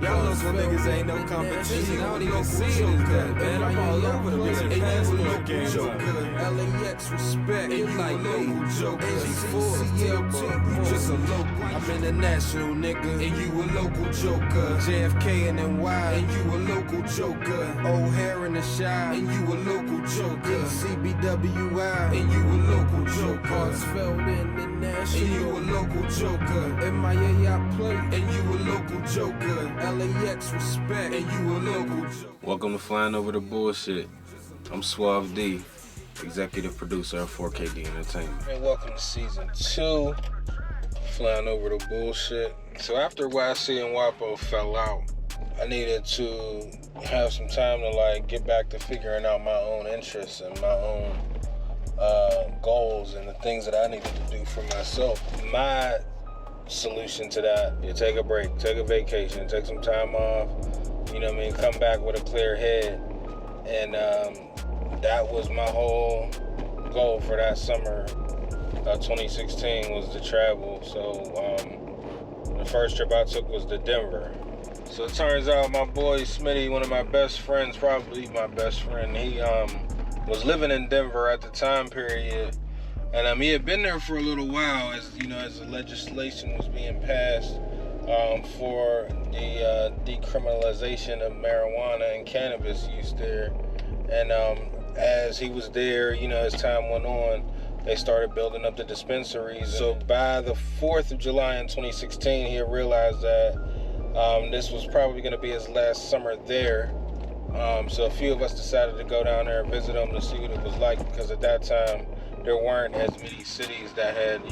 Y'all local niggas ain't no competition. I don't even see it as that, man. I'm all over the place. Passport game. LAX respect. You like local joker. CLT, you just a local. I'm international, nigga, and you a local joker. JFK and NY, and you a local joker. O'Hare in the Shy, and you a local joker. CBWI, and you a local joker. Hartsfield International, and you a local joker. MIA I play, and you a local joker. LAX respect, and you a local joker. Welcome to Flying Over the Bullshit. I'm Suave D, executive producer of 4KD Entertainment. And welcome to season 2, Flying Over the Bullshit. So after YC and WAPO fell out, I needed to have some time to get back to figuring out my own interests and my own goals and the things that I needed to do for myself. My solution to that, you take a break, take a vacation, take some time off, come back with a clear head. And that was my whole goal for that summer. 2016 was to travel. So the first trip I took was to Denver. So it turns out my boy Smitty, one of my best friends, probably my best friend, he was living in Denver at the time period. And he had been there for a little while as the legislation was being passed for the decriminalization of marijuana and cannabis use there. And as he was there, as time went on, they started building up the dispensaries. So by the 4th of July in 2016, he had realized that this was probably going to be his last summer there. So a few of us decided to go down there and visit him to see what it was like, because at that time, there weren't as many cities that had,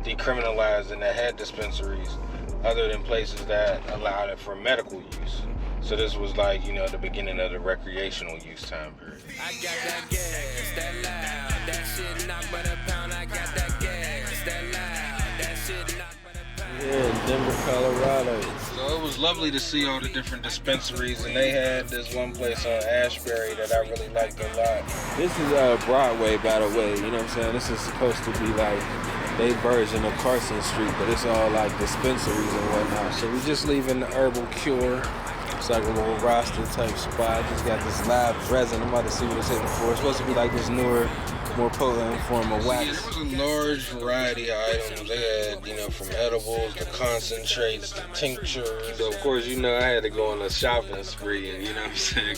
decriminalized and that had dispensaries, other than places that allowed it for medical use. So this was the beginning of the recreational use time period. I got that gas, that loud, that shit knock by the pound. I got that gas, that loud, that shit knock by the pound. Yeah, Denver, Colorado. So it was lovely to see all the different dispensaries, and they had this one place on Ashbury that I really liked a lot. This is Broadway, by the way, you know what I'm saying? This is supposed to be their version of Carson Street, but it's all dispensaries and whatnot. So we're just leaving the Herbal Cure. It's like a little roster type spot. Just got this live resin. I'm about to see what it's hitting for. It's supposed to be this newer, more potent form of wax. Yeah, there was a large variety of items. They had, from edibles to concentrates to tinctures. So of course, I had to go on a shopping spree and,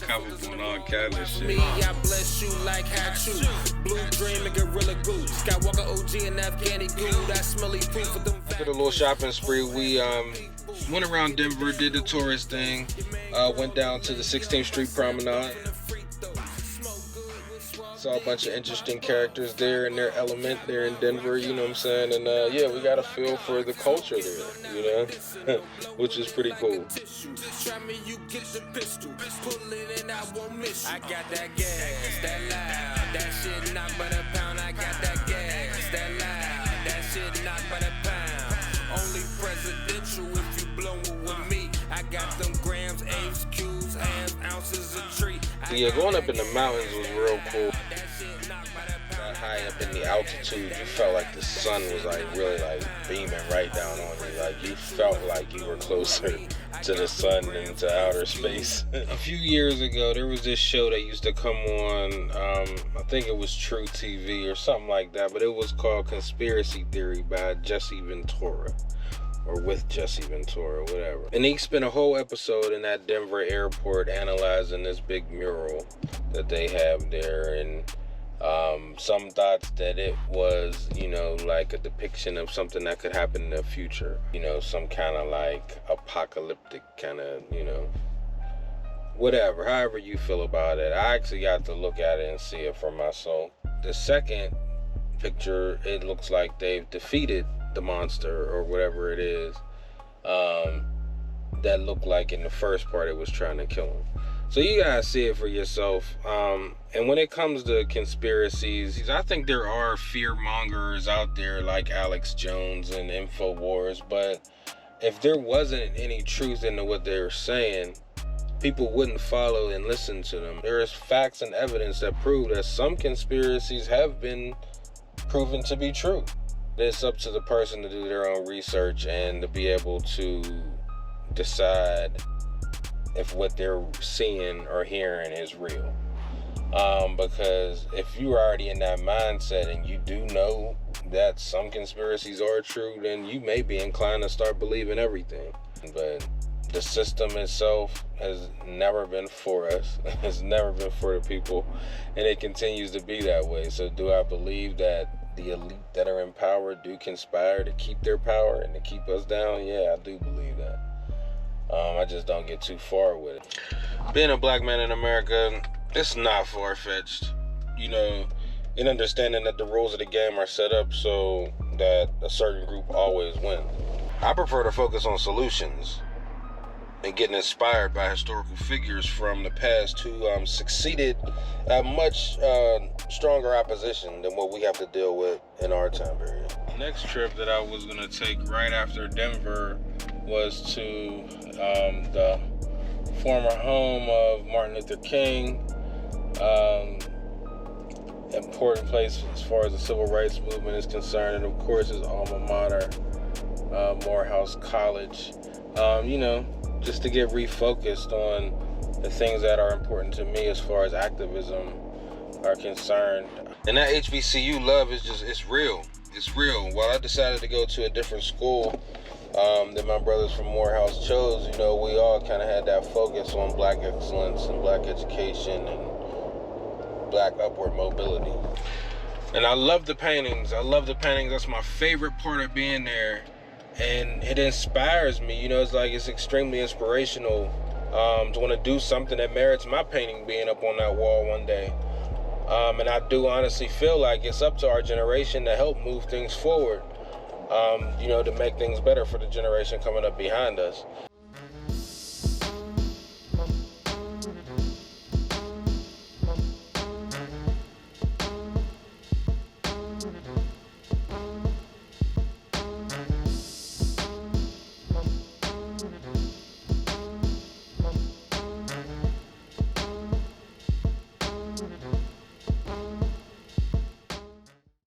come up on all kinds of shit. Me, I bless you like Hachu. Blue Dream and Gorilla Glue. Skywalker OG and Afghani Glue. That smelly proof for them. After the little shopping spree, we went around Denver, did the tourist thing, went down to the 16th Street Promenade. Saw a bunch of interesting characters there in their element there in Denver, you know what I'm saying? And we got a feel for the culture there, which is pretty cool. I got that gas, that loud, that shit knock by the pound. I got that gas, that loud, that shit knock by the pound. Only presidential if you blowin' with me. I got them grams, A's, Q's, half ounces of tree. Yeah, going up in the mountains was real cool. That high up in the altitude, you felt like the sun was really beaming right down on you. You felt like you were closer to the sun than to outer space. A few years ago, there was this show that used to come on, I think it was True TV or something like that, but it was called Conspiracy Theory by Jesse Ventura. Or with Jesse Ventura, whatever. And he spent a whole episode in that Denver airport analyzing this big mural that they have there. And some thoughts that it was, a depiction of something that could happen in the future. Some kind of apocalyptic kind of, whatever, however you feel about it. I actually got to look at it and see it for myself. The second picture, it looks like they've defeated the monster or whatever it is that looked like in the first part it was trying to kill him. So you gotta see it for yourself. And when it comes to conspiracies, I think there are fear mongers out there like Alex Jones and InfoWars, but if there wasn't any truth into what they were saying, people wouldn't follow and listen to them. There is facts and evidence that prove that some conspiracies have been proven to be true. It's up to the person to do their own research and to be able to decide if what they're seeing or hearing is real. Because if you're already in that mindset and you do know that some conspiracies are true, then you may be inclined to start believing everything. But the system itself has never been for us. It's never been for the people, and it continues to be that way. So do I believe that the elite that are in power do conspire to keep their power and to keep us down? Yeah, I do believe that. I just don't get too far with it. Being a black man in America, it's not far-fetched, you know, in understanding that the rules of the game are set up so that a certain group always wins. I prefer to focus on solutions and getting inspired by historical figures from the past who succeeded at much stronger opposition than what we have to deal with in our time period. The next trip that I was going to take right after Denver was to the former home of Martin Luther King. Important place as far as the civil rights movement is concerned, and of course his alma mater, Morehouse College. You know, just to get refocused on the things that are important to me as far as activism are concerned. And that HBCU love is just, it's real. It's real. While I decided to go to a different school that my brothers from Morehouse chose, you know, we all kind of had that focus on black excellence and black education and black upward mobility. And I love the paintings. That's my favorite part of being there. And it inspires me, you know, it's like it's extremely inspirational to want to do something that merits my painting being up on that wall one day. And I do honestly feel like it's up to our generation to help move things forward, you know, to make things better for the generation coming up behind us.